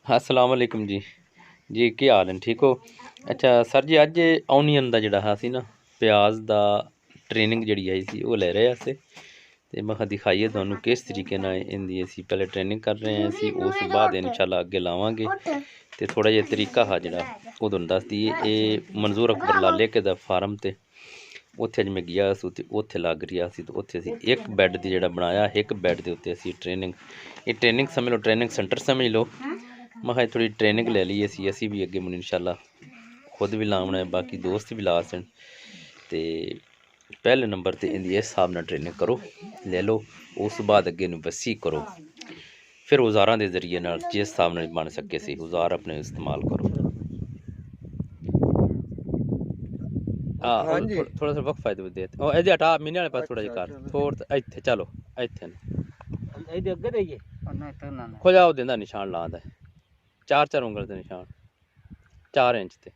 अस्सलाम वालेकुम जी। जी ਕੀ ਹਾਲ ਹੈ, ਠੀਕ ਹੋ? ਅੱਛਾ ਸਰ ਜੀ, ਅੱਜ ਔਨੀਅਨ ਦਾ ਜਿਹੜਾ ਸੀ ਨਾ, ਪਿਆਜ਼ ਦਾ ਟ੍ਰੇਨਿੰਗ ਜਿਹੜੀ ਆਈ ਸੀ ਉਹ ਲੈ ਰਹੇ ਸੀ ਤੇ ਮੈਂ ਕਿਹਾ ਦਿਖਾਈਏ ਤੁਹਾਨੂੰ ਕਿਸ ਤਰੀਕੇ ਨਾਲ ਇਹਦੀ ਅਸੀਂ ਪਹਿਲੇ ਟ੍ਰੇਨਿੰਗ ਕਰ ਰਹੇ ਹਾਂ। ਅਸੀਂ ਉਸ ਤੋਂ ਬਾਅਦ ਇਨਸ਼ਾਅੱਲਾ ਅੱਗੇ ਲਾਵਾਂਗੇ ਤੇ ਥੋੜਾ ਜਿਹਾ ਤਰੀਕਾ ਹੈ ਜਿਹੜਾ ਉਹ ਤੁਹਾਨੂੰ ਦੱਸ ਦਈਏ। ਇਹ ਮਨਜ਼ੂਰ ਅਕਬਰ ਲਾਲੇ ਕੇ ਦਾ ਫਾਰਮ ਤੇ ਉੱਥੇ ਅੱਜ ਮੈਂ ਗਿਆ ਸੀ ਤੇ ਉੱਥੇ ਲੱਗ ਰਿਹਾ ਸੀ ਤੇ ਉੱਥੇ ਅਸੀਂ ਇੱਕ ਬੈੱਡ ਦੀ ਜਿਹੜਾ ਬਣਾਇਆ, ਇੱਕ ਬੈੱਡ ਦੇ ਉੱਤੇ ਅਸੀਂ ਟ੍ਰੇਨਿੰਗ, ਇਹ ਟ੍ਰੇਨਿੰਗ ਸਮਝ ਲਓ, ਟ੍ਰੇਨਿੰਗ ਸੈਂਟਰ ਸਮਝ ਲਓ। मैं कहा थोड़ी ट्रेनिंग ले ली असी भी अगे मुझे इंशाल्लाह खुद भी लाना है, बाकी दोस्त भी ला सन। तो पहले नंबर तो इनकी इस हिसाब नाल ट्रेनिंग करो, ले लो, उस बाद अगे बसी करो, फिर औजारां के जरिए नाल जिस हिसाब नाल बन सके सी औजार अपने इस्तेमाल करो। हाँ थोड़ा सा वक्फा दे इहदे हटा मीने वाले पास थोड़ा जिहा कर थोड़ा इत्थे, चलो इत्थे इहदे अगे देइए खो जाओ देंदा निशान ला दा 4 उंगल के निशान 4 इंच ते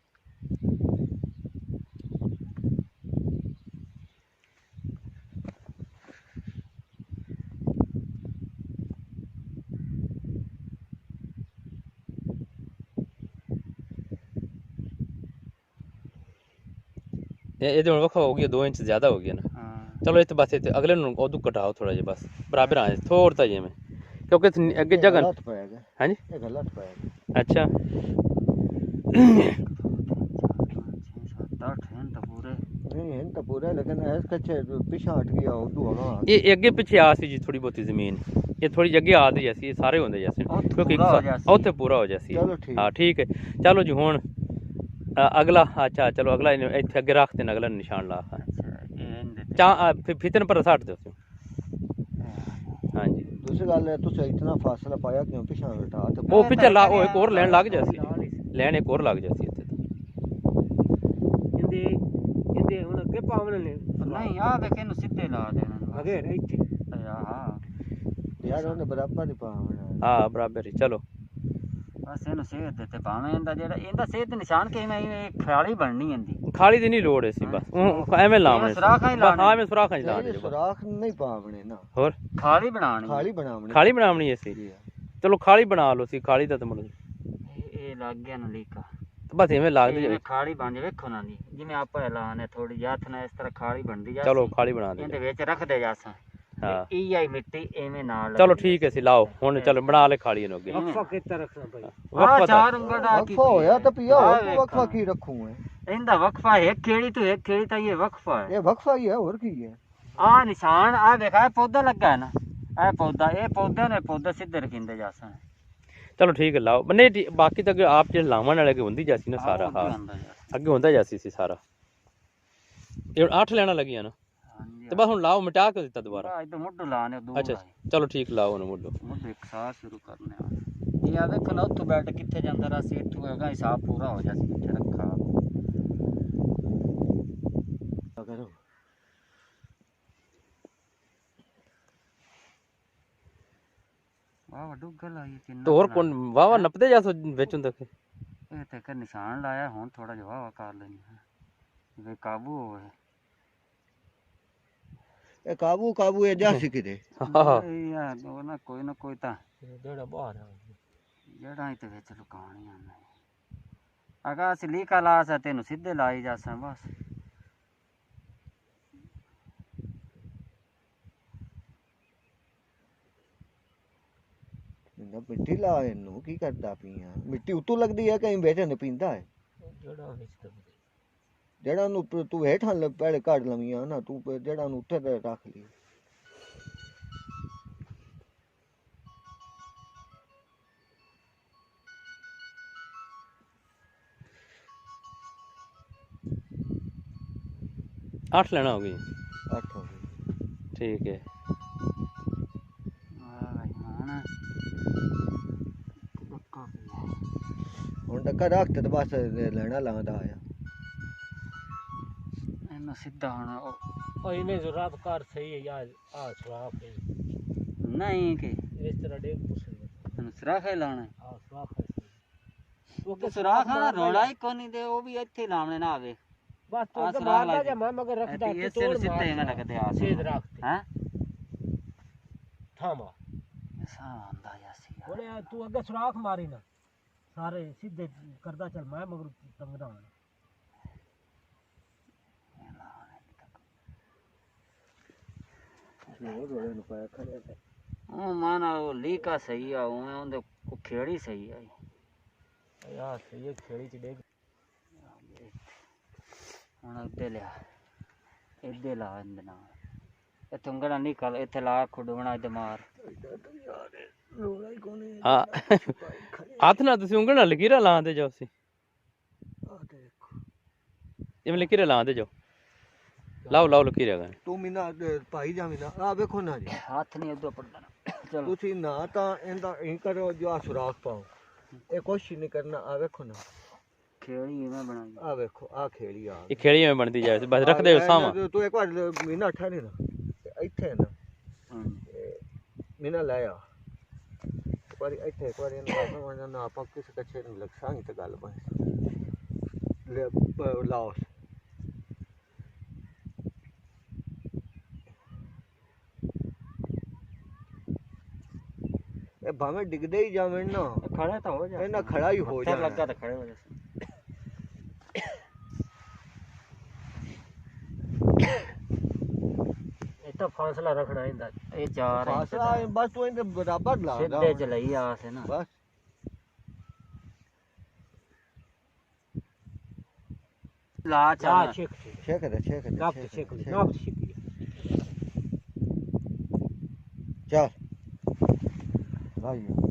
ये तो वक्फा हो गया, 2 इंच ज़्यादा हो गया ना। चलो इतने बस इतने अगले उदू कटाओ थोड़ा जिहा, बस बराबर आए थोड़ा जिहा में, क्योंकि अगे जगह हाँ जी अच्छा ये अगे पिछे आ सी जी थोड़ी बहुती जमीन, ये थोड़ी अगे आ दी जैसी, सारे होंगे जैसे क्योंकि उत्थे पूरा हो जैसी। हाँ ठीक है, चलो जी हुण अगला, अच्छा चलो अगला इत्थे अगे रख देना, अगला निशान ला फितन पर सट दो। हाँ जी दूसरी गल तुसें इतना फासला पाया क्यों पिछा हटा ते ओ पिछे ला ओ एक और लैन लग जैसी, लैन एक और लग जैसी इत्थे इंदे इंदे हुण अगे पावने नहीं आ देखे नु सीधे ला देना अगे इत्थे यार ओने बराबर ही पावना। हां बराबर ही, चलो बस ਇਹਨੂੰ ਸੇਧ ਦਿੱਤੇ ਭਾਵੇਂ ਇਹਦਾ ਜਿਹੜਾ ਇਹਦਾ ਸੇਧ ਨਿਸ਼ਾਨ ਕਿਵੇਂ ਇਹ ਖਾਲੀ ਬਣਨੀ ਹੁੰਦੀ, ਖਾਲੀ ਦੀ ਨਹੀਂ ਲੋੜ ਸੀ, ਬਸ ਐਵੇਂ ਲਾਉਣੇ ਸੁਰਾਖਾਂ ਹੀ ਲਾਉਣੇ। ਹਾਂ ਐਵੇਂ ਸੁਰਾਖਾਂ ਹੀ ਲਾਉਣੇ, ਸੁਰਾਖ ਨਹੀਂ ਪਾਵਣੇ ਨਾ, ਹੋਰ ਖਾਲੀ ਬਣਾਉਣੀ, ਖਾਲੀ ਬਣਾਉਣੀ ਸੀ। ਚਲੋ ਖਾਲੀ ਬਣਾ ਲਓ ਸੀ, ਖਾਲੀ ਦਾ ਤਾਂ ਮਤਲਬ ਇਹ ਲੱਗ ਗਿਆ ਨਾ ਲੀਕਾ, ਬਸ ਐਵੇਂ ਲੱਗਦੀ ਜਾਵੇ ਖਾਲੀ ਬਣ ਜਾਵੇ। ਵੇਖੋ ਨਾ ਜੀ ਜਿਵੇਂ ਆਪਾਂ ਲਾਣੇ ਥੋੜੀ ਜਿਹੀ ਹੱਥ ਨਾਲ ਇਸ ਤਰ੍ਹਾਂ ਖਾਲੀ ਬਣਦੀ ਜਾ। ਚਲੋ ਖਾਲੀ ਬਣਾ ਦੇ, ਇਹਦੇ ਵਿੱਚ ਰੱਖਦੇ ਜਾਸਾਂ ਇਹ ਆਈ ਮਿੱਟੀ ਐਵੇਂ ਨਾਲ। ਚਲੋ ਠੀਕ ਹੈ ਸੀ ਲਾਓ ਹੁਣ, ਚਲੋ ਬਣਾ ਲੈ ਖਾਲੀ ਇਹਨੂੰ ਅੱਗੇ। ਵਕਫਾ ਕਿੱਥੇ ਰੱਖਣਾ ਭਾਈ? ਵਕਫਾ 4 ਉਂਗਲ ਦਾ ਵਕਫਾ ਹੋਇਆ ਤਾਂ ਪਿਆ ਹੋਰ ਵਕਫਾ ਕੀ ਰੱਖੂ ਮੈਂ? ਇਹਦਾ ਵਕਫਾ ਹੈ ਖੇੜੀ ਤੋਂ ਇੱਕ ਖੇੜੀ ਤਾਂ ਇਹ ਵਕਫਾ ਹੈ, ਇਹ ਵਕਫਾ ਹੀ ਹੈ, ਹੋਰ ਕੀ ਹੈ? ਆ ਨਿਸ਼ਾਨ ਆ ਦੇਖਾ ਪੌਦਾ ਲੱਗਾ ਹੈ ਨਾ, ਇਹ ਪੌਦਾ ਨੇ ਪੌਦਾ ਸਿੱਧੇ ਰਖਿੰਦੇ ਜਾਸਾਂ। ਚਲੋ ਠੀਕ ਹੈ ਲਾਓ, ਨਹੀਂ ਬਾਕੀ ਤਾਂ ਆਪ ਜਿਹੜੇ ਲਾਵਾਂ ਵਾਲੇ ਅੱਗੇ ਹੁੰਦੀ ਜਾਸੀ ਨਾ ਸਾਰਾ, ਹਾਂ ਅੱਗੇ ਹੁੰਦਾ ਜਾਸੀ ਸੀ ਸਾਰਾ। ਇਹ 8 ਲੈਣਾ ਲੱਗੀਆਂ ਨਾ ਤੇ ਬਸ ਹੁਣ ਲਾਓ, ਮਿਟਾ ਕੇ ਦਿੱਤਾ ਦੁਬਾਰਾ ਇਧਰ ਮੁੱਢ ਲਾਣੇ ਦੂਰ। ਅੱਛਾ ਚਲੋ ਠੀਕ, ਲਾਓ ਉਹਨੂੰ ਮੁੱਢ ਇੱਕ ਸਾਹ ਸ਼ੁਰੂ ਕਰਨੇ ਆ। ਇਹ ਆ ਵੇਖੋ ਨਾ ਉੱਥੋਂ ਬੈਠ ਕਿੱਥੇ ਜਾਂਦਾ ਰਾ ਸੀ, ਇੱਥੋਂ ਹੈਗਾ ਹਿਸਾਬ ਪੂਰਾ ਹੋ ਜਾ ਸੀ ਕਿੱਥੇ ਰੱਖਾ ਕਰੋ। ਵਾਹ ਡੁੱਗਾ ਲਾਈ ਕਿੰਨਾ ਤੇ ਹੋਰ ਕੋਣ ਵਾਵਾ ਨੱਪਦੇ ਜਾ ਵਿੱਚ ਹੁੰਦਾ ਕਿ ਇਹ ਤੇ ਇੱਕ ਨਿਸ਼ਾਨ ਲਾਇਆ, ਹੁਣ ਥੋੜਾ ਜਿਹਾ ਵਾਵਾ ਕਰ ਲੈਣੀ ਵੇ ਕਾਬੂ ਹੋਵੇ। ਇਹ ਕਾਬੂ ਇਹ ਜਾ ਸਿੱਕਦੇ ਯਾਰ ਉਹ ਨਾ ਕੋਈ ਤਾਂ ਜਿਹੜਾ ਬਾਹਰ ਜਿਹੜਾ ਇੱਥੇ ਵਿੱਚ ਲੁਕਾਣੀ ਆਉਂਦਾ ਅਗਾ ਅਸੀਂ ਲੀਕਾ ਲਾ ਸਾ ਤੈਨੂੰ ਸਿੱਧੇ ਲਾਈ ਜਾਸਾਂ ਬਸ। ਮਿੱਟੀ ਲਾ ਇਹਨੂੰ ਕੀ ਕਰਦਾ ਪਈਆਂ, ਮਿੱਟੀ ਉੱਤੋਂ ਲੱਗਦੀ ਹੈ ਕहीं ਵਿੱਚ ਨਹੀਂ ਪੀਂਦਾ ਹੈ ਜਿਹੜਾ ਉਹਨੂੰ ਤੂੰ ਹੇਠਾਂ ਪਹਿਲੇ ਕੱਢ ਲਵੀਆਂ ਨਾ, ਤੂੰ ਜਿਹੜਾ ਉਹਨੂੰ ਉੱਤੇ ਤੇ ਰੱਖ ਲਈ। आठ लेना होगी, 8 हो गई ठीक है। ਹੁਣ ਡੱਕਾ ਰੱਖ ਤੇ ਬਸ ਲੈਣਾ ਲਾਉਂਦਾ ਆਇਆ ਇਹਨੂੰ ਸਿੱਧਾ ਹੋਣਾ। ਉਹ ਇਹਨੇ ਜ਼ਰੂਰਤ ਕਰ ਸਹੀ ਹੈ ਯਾਰ, ਆ ਸੁਰਾਖ ਹੈ ਨਹੀਂ ਕਿ ਇਸ ਤਰ੍ਹਾਂ ਡੇਗ ਪੁੱਛਣ ਸੁਰਾਖ ਹੈ ਲਾਣਾ। ਹਾਂ ਸੁਰਾਖ ਹੈ, ਉਹ ਕਿ ਸੁਰਾਖ ਆ ਰੋੜਾ ਹੀ ਕੋਨੀ ਦੇ, ਉਹ ਵੀ ਇੱਥੇ ਲਾਉਣੇ ਨਾ ਆਵੇ ਬਸ। ਤੂੰ ਤਾਂ ਮਾਰਦਾ ਜਾ ਮੈਂ ਮਗਰ ਰੱਖਦਾ ਤੇ ਤੋੜ ਸਿੱਧੇ ਨਾ ਲੱਗਦੇ ਆ ਸੇਧ ਰੱਖਦੇ ਹੈ ਥਾਮਾ ਸਾਹ ਆਂਦਾ ਜਾਸੀ। ਬੋਲੇ ਤੂੰ ਅੱਗੇ ਸੁਰਾਖ ਮਾਰੀ ਨਾ सारे सीधे करदा चल मैं मगर तंगदा हूं ਉਹ ਮਾਨਾ ਉਹ ਲੀਕਾ ਸਹੀ ਆ ਉਵੇਂ ਉਹਦੇ ਕੋ ਖੇੜੀ ਸਹੀ ਆ यार सही है खेड़ी च डेग ਹੁਣ ਇੱਦੇ ਲਾ ਇਹਦੇ ਨਾਲ ਇਹ ਤੁੰਗੜਾ ਨਿਕਲ ਇੱਥੇ ਲਾ ਖੁੱਡਵਣਾ ਇੱਥੇ ਮਾਰ ਹਾਂ ਹੱਥ ਨਾਲ ਤੁਸੀਂ ਉਂਗਲ ਨਾਲ ਲਕੀਰਾਂ ਲਾਉਂਦੇ ਜਾਓ ਸੀ ਜਿਵੇਂ ਲਕੀਰਾਂ ਲਾਉਂਦੇ ਜਾਓ ਲਾਓ ਲਾਓ ਲਕੀਰਾਂ ਗਾ ਤੂੰ ਮਿਨਾ ਭਾਈ ਜਾਵੀਂ ਨਾ ਆ ਵੇਖੋ ਨਾ ਜੀ ਹੱਥ ਨਹੀਂ ਉਦੋਂ ਪੜਦਾ ਚਲੋ ਤੁਸੀਂ ਨਾ ਤਾਂ ਇਹਦਾ ਇਹ ਕਰੋ ਜੋ ਆ ਸੁਰਾਖ ਪਾਓ ਇਹ ਕੁਛ ਨਹੀਂ ਕਰਨਾ ਆ ਵੇਖੋ ਨਾ ਖੇੜੀ ਐਵੇਂ ਬਣਾਈ ਆ ਵੇਖੋ ਆ ਖੇੜੀ ਆ ਇਹ ਖੇੜੀ ਐਵੇਂ ਬਣਦੀ ਜਾਵੇ ਬਸ ਰੱਖਦੇ ਹੋ ਸਾਵਾਂ ਤੂੰ ਇੱਕ ਵਾਰ ਮੀਨਾ ਠਹਿਰੇ ਨਾ ਇੱਥੇ ਨਾ ਮੀਨਾ ਲੈ ਆ ਪਰ ਇੱਥੇ ਇੱਕ ਵਾਰ ਇਹਨਾਂ ਨਾ ਆਪਾਂ ਕਿਸੇ ਕੱਚੇ ਨੂੰ ਲਗਸਾਂਗੇ ਤੇ ਗੱਲ ਬਣ ਲੈ ਲਾਓ ਇਹ ਭਾਵੇਂ ਡਿੱਗਦੇ ਹੀ ਜਾਵਣ ਨਾ ਖੜਾ ਤਾਂ ਹੋ ਜਾ ਇਹਨਾਂ ਖੜਾ ਹੀ ਹੋ ਜਾ ਲੱਗਾ ਤਾਂ ਖੜੇ ਹੋ ਜਾ ਇਹ ਤਾਂ ਫਾਸਲਾ ਰੱਖਣਾ ਇਹਦਾ ਇਹ 4 ਫਾਸਲਾ ਬਸ ਤੂੰ ਇਹਦੇ ਬਰਾਬਰ ਲਾ ਸਿੱਧੇ ਚ ਲਈ ਆਸੇ ਨਾ ਬਸ ਲਾ ਚਾ ਛੇਕ ਦੇ ਚੱਲ ਭਾਈ